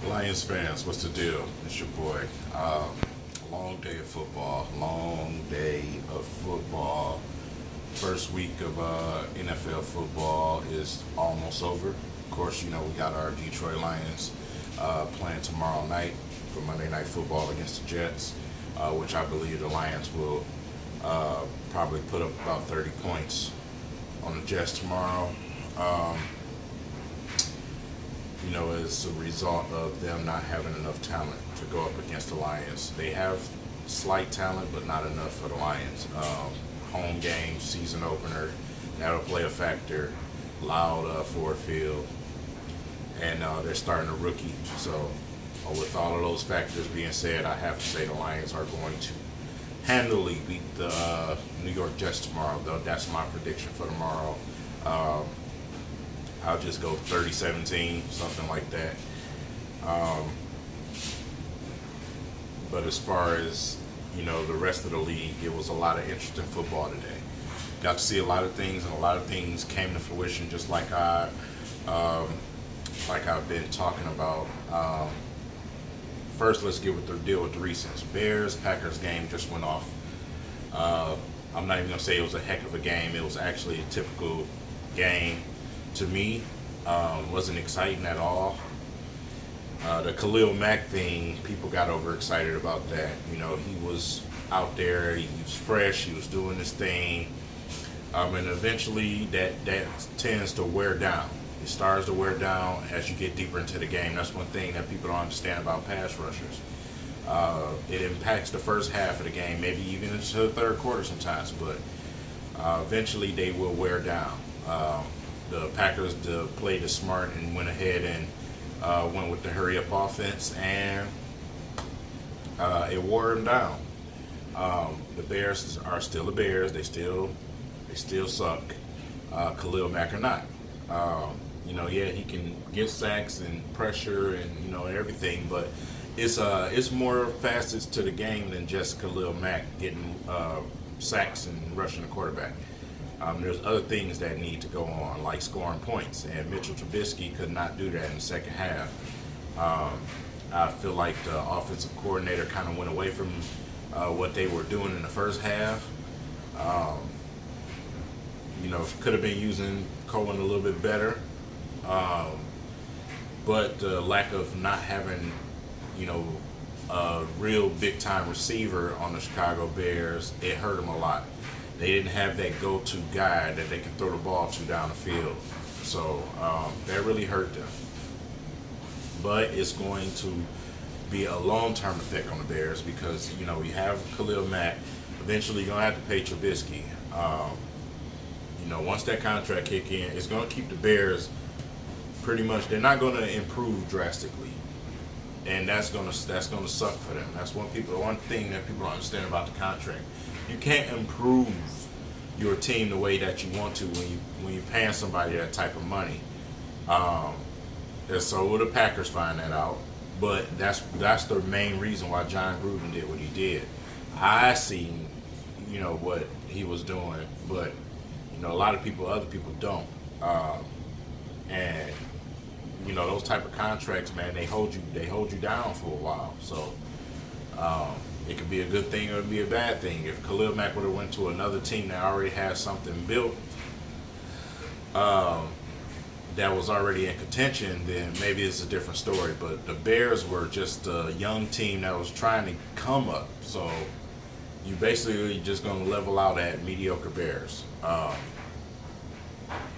Lions fans, what's the deal? It's your boy. Long day of football. Long day of football. First week of NFL football is almost over. Of course, you know we got our Detroit Lions playing tomorrow night for Monday Night Football against the Jets, which I believe the Lions will probably put up about 30 points on the Jets tomorrow. As a result of them not having enough talent to go up against the Lions. They have slight talent, but not enough for the Lions. Home game, season opener, that'll play a factor. Loud Ford Field, and they're starting a rookie. So, with all of those factors being said, I have to say the Lions are going to handily beat the New York Jets tomorrow. Though that's my prediction for tomorrow. I'll just go 30-17, something like that. But as far as, the rest of the league, it was a lot of interesting football today. Got to see a lot of things, and a lot of things came to fruition, just like I've been talking about. First, let's deal with the recents. Bears-Packers game just went off. I'm not even going to say it was a heck of a game. It was actually a typical game. To me, wasn't exciting at all. The Khalil Mack thing, people got overexcited about that. He was out there, he was fresh, he was doing this thing. And eventually that tends to wear down. It starts to wear down as you get deeper into the game. That's one thing that people don't understand about pass rushers. It impacts the first half of the game, maybe even into the third quarter sometimes, but eventually they will wear down. The Packers played it smart and went ahead and went with the hurry-up offense, and it wore them down. The Bears are still the Bears. They still suck. Khalil Mack or not. He can get sacks and pressure and everything, but it's more facets to the game than just Khalil Mack getting sacks and rushing the quarterback. There's other things that need to go on, like scoring points, and Mitchell Trubisky could not do that in the second half. I feel like the offensive coordinator kind of went away from what they were doing in the first half. Could have been using Cohen a little bit better, but the lack of not having, a real big-time receiver on the Chicago Bears, it hurt them a lot. They didn't have that go-to guy that they can throw the ball to down the field. So that really hurt them. But it's going to be a long-term effect on the Bears because, you have Khalil Mack. Eventually, you're going to have to pay Trubisky. Once that contract kick in, it's going to keep the Bears pretty much. They're not going to improve drastically. And that's gonna suck for them. That's one thing that people don't understand about the contract. You can't improve your team the way that you want to when you're paying somebody that type of money. And so will the Packers find that out. But that's the main reason why John Gruden did what he did. I seen, what he was doing, but a lot of other people don't. And those type of contracts, man, they hold you down for a while. So it could be a good thing or it could be a bad thing. If Khalil Mack would have went to another team that already has something built, that was already in contention, then maybe it's a different story. But the Bears were just a young team that was trying to come up. So you basically just going to level out at mediocre Bears.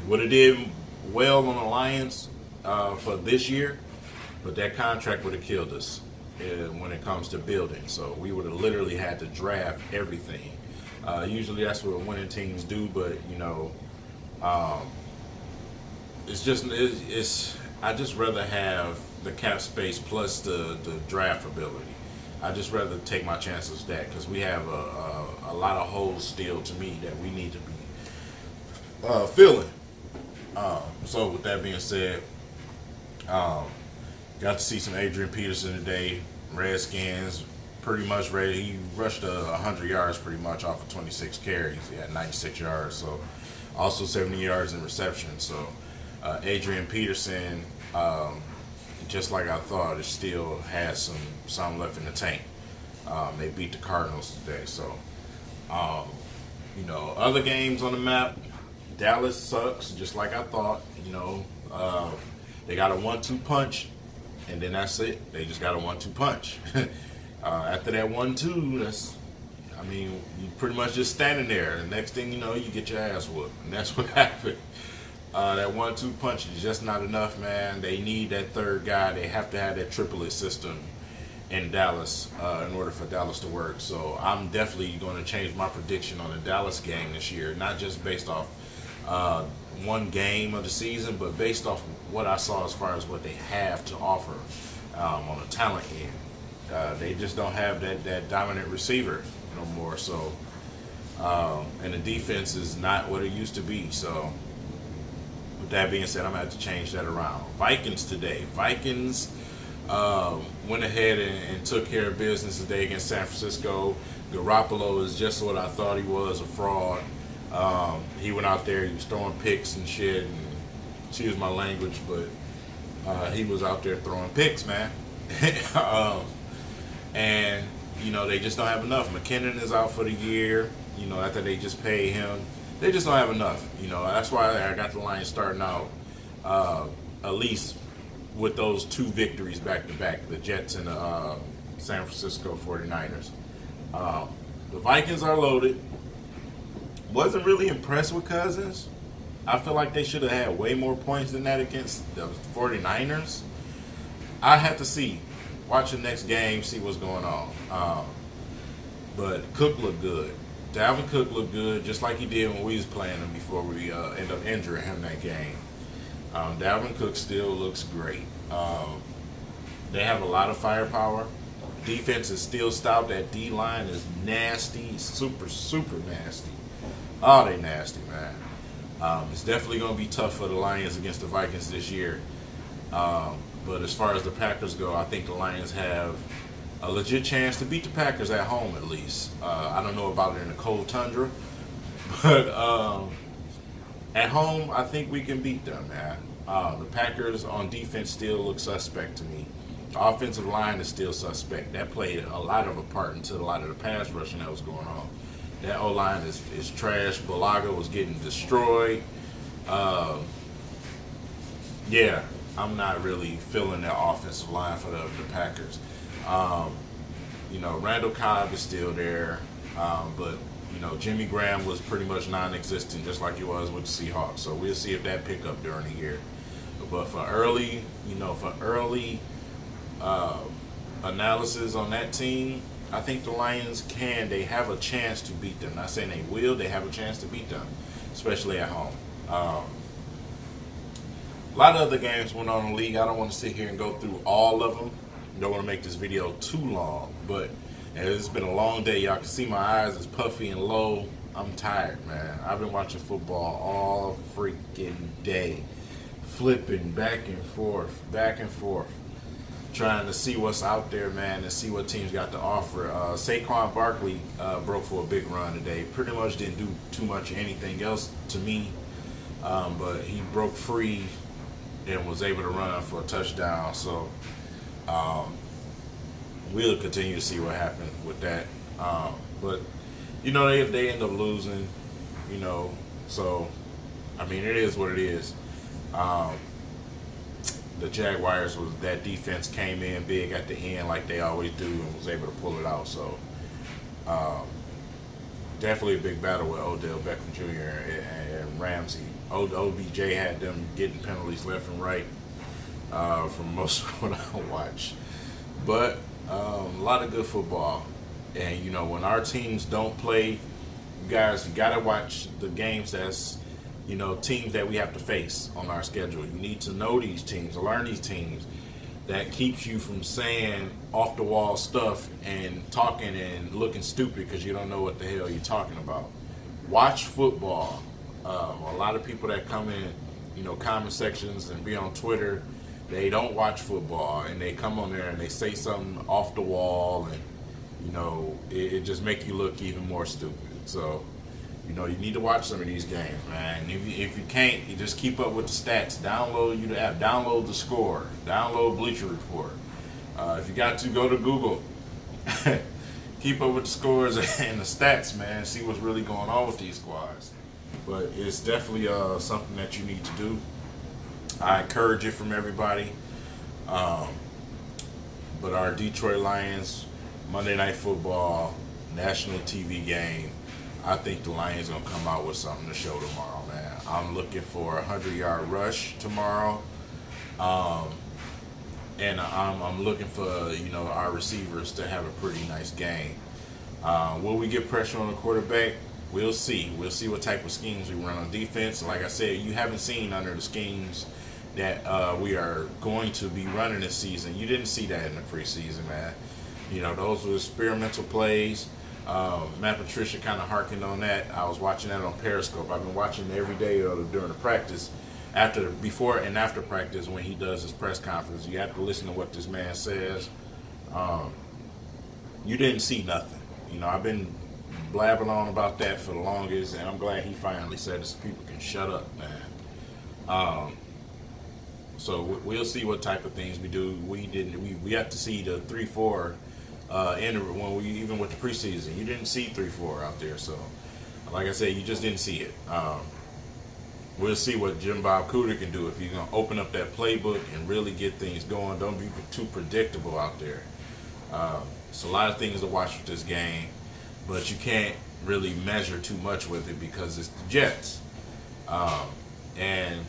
Would have did well on the Lions for this year, but that contract would have killed us when it comes to building. So we would have literally had to draft everything. Usually that's what winning teams do, but I just rather have the cap space plus the draft ability. I just rather take my chances with that because we have a lot of holes still to me that we need to be filling. So with that being said, got to see some Adrian Peterson today. Redskins pretty much ready. He rushed 100 yards pretty much off of 26 carries. He had 96 yards. So also 70 yards in reception. So Adrian Peterson, just like I thought, it still has some left in the tank. They beat the Cardinals today, so other games on the map. Dallas sucks, just like I thought. They got a 1-2 punch, and then that's it. They just got a 1-2 punch. After that 1-2, you pretty much just standing there. The next thing you know, you get your ass whooped, and that's what happened. That 1-2 punch is just not enough, man. They need that third guy. They have to have that triplet system in Dallas in order for Dallas to work. So I'm definitely going to change my prediction on the Dallas game this year, not just based off one game of the season, but based off what I saw as far as what they have to offer on the talent end. They just don't have that dominant receiver no more. So, and the defense is not what it used to be. So, with that being said, I'm going to have to change that around. Vikings today. Vikings went ahead and took care of business today against San Francisco. Garoppolo is just what I thought he was, a fraud. He went out there, he was throwing picks and shit, and excuse my language, but he was out there throwing picks, man. And, they just don't have enough. McKinnon is out for the year, after they just paid him. They just don't have enough. That's why I got the Lions starting out at least with those 2 victories back-to-back, the Jets and the San Francisco 49ers. The Vikings are loaded. Wasn't really impressed with Cousins. I feel like they should have had way more points than that against the 49ers. I have to see. Watch the next game, see what's going on. But Cook looked good. Dalvin Cook looked good, just like he did when we was playing him before we ended up injuring him that game. Dalvin Cook still looks great. They have a lot of firepower. Defense is still stout. That D-line is nasty, super, super nasty. Oh, they nasty, man. It's definitely going to be tough for the Lions against the Vikings this year. But as far as the Packers go, I think the Lions have a legit chance to beat the Packers at home at least. I don't know about it in the cold tundra, but at home, I think we can beat them, man. The Packers on defense still look suspect to me. The offensive line is still suspect. That played a lot of a part into a lot of the pass rushing that was going on. That O-line is trash. Bulaga was getting destroyed. Yeah, I'm not really feeling that offensive line for the Packers. Randall Cobb is still there, but Jimmy Graham was pretty much non-existent, just like he was with the Seahawks. So we'll see if that pick up during the year. But for early, analysis on that team, I think the Lions they have a chance to beat them. Not saying they will, they have a chance to beat them, especially at home. A lot of other games went on in the league. I don't want to sit here and go through all of them. Don't want to make this video too long, but it's been a long day. Y'all can see my eyes is puffy and low. I'm tired, man. I've been watching football all freaking day, flipping back and forth, trying to see what's out there, man, and see what teams got to offer. Saquon Barkley broke for a big run today. Pretty much didn't do too much of anything else to me, but he broke free and was able to run for a touchdown. So we'll continue to see what happens with that. But they end up losing, so I mean, it is what it is. The Jaguars that defense came in big at the end like they always do and was able to pull it out. So definitely a big battle with Odell Beckham Jr. and Ramsey. OBJ had them getting penalties left and right from most of what I watch. But a lot of good football. And, when our teams don't play, you guys, you got to watch the games that's, teams that we have to face on our schedule. You need to know these teams, learn these teams. That keeps you from saying off-the-wall stuff and talking and looking stupid because you don't know what the hell you're talking about. Watch football. A lot of people that come in, comment sections and be on Twitter, they don't watch football and they come on there and they say something off the wall and, it just make you look even more stupid. So, You know, you need to watch some of these games, man. If you can't, you just keep up with the stats. Download the app. Download the score. Download Bleacher Report. If you got to, go to Google. Keep up with the scores and the stats, man. See what's really going on with these squads. But it's definitely something that you need to do. I encourage it from everybody. But our Detroit Lions, Monday Night Football, national TV game, I think the Lions going to come out with something to show tomorrow, man. I'm looking for a 100-yard rush tomorrow. And I'm looking for, you know, our receivers to have a pretty nice game. Will we get pressure on the quarterback? We'll see. We'll see what type of schemes we run on defense. Like I said, you haven't seen under the schemes that we are going to be running this season. You didn't see that in the preseason, man. You know, those were experimental plays. Matt Patricia kind of harkened on that. I was watching that on Periscope. I've been watching it every day during the practice. Before and after practice, when he does his press conference, you have to listen to what this man says. You didn't see nothing. You know, I've been blabbing on about that for the longest, and I'm glad he finally said it so people can shut up, man. So we'll see what type of things we do. We have to see the 3-4 even with the preseason. You didn't see 3-4 out there, so like I said, you just didn't see it. We'll see what Jim Bob Cooter can do if he's going to open up that playbook and really get things going. Don't be too predictable out there. It's a lot of things to watch with this game, but you can't really measure too much with it because it's the Jets. And,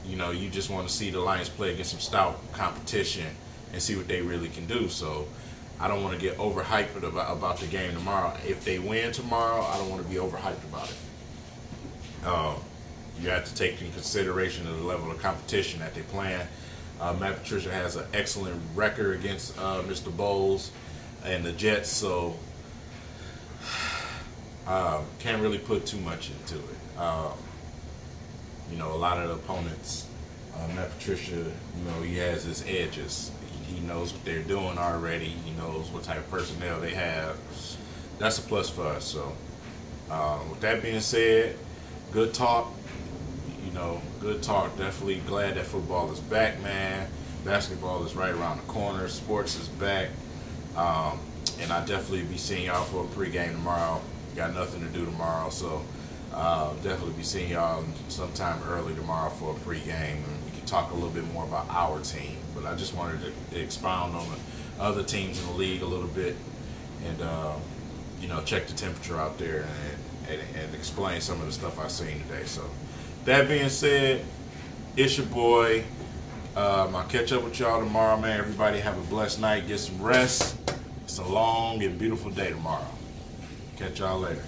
you know, you just want to see the Lions play against some stout competition and see what they really can do. So I don't want to get overhyped about the game tomorrow. If they win tomorrow, I don't want to be overhyped about it. You have to take in consideration of the level of competition that they're playing. Matt Patricia has an excellent record against Mr. Bowles and the Jets, so can't really put too much into it. You know, a lot of the opponents, Matt Patricia, you know, he has his edges. He knows what they're doing already. He knows what type of personnel they have. That's a plus for us. So, with that being said, good talk. You know, good talk. Definitely glad that football is back, man. Basketball is right around the corner. Sports is back. And I'll definitely be seeing y'all for a pregame tomorrow. Got nothing to do tomorrow, so definitely be seeing y'all sometime early tomorrow for a pregame. And we can talk a little bit more about our team. But I just wanted to expound on the other teams in the league a little bit and, you know, check the temperature out there and explain some of the stuff I've seen today. So, that being said, it's your boy. I'll catch up with y'all tomorrow, man. Everybody have a blessed night. Get some rest. It's a long and beautiful day tomorrow. Catch y'all later.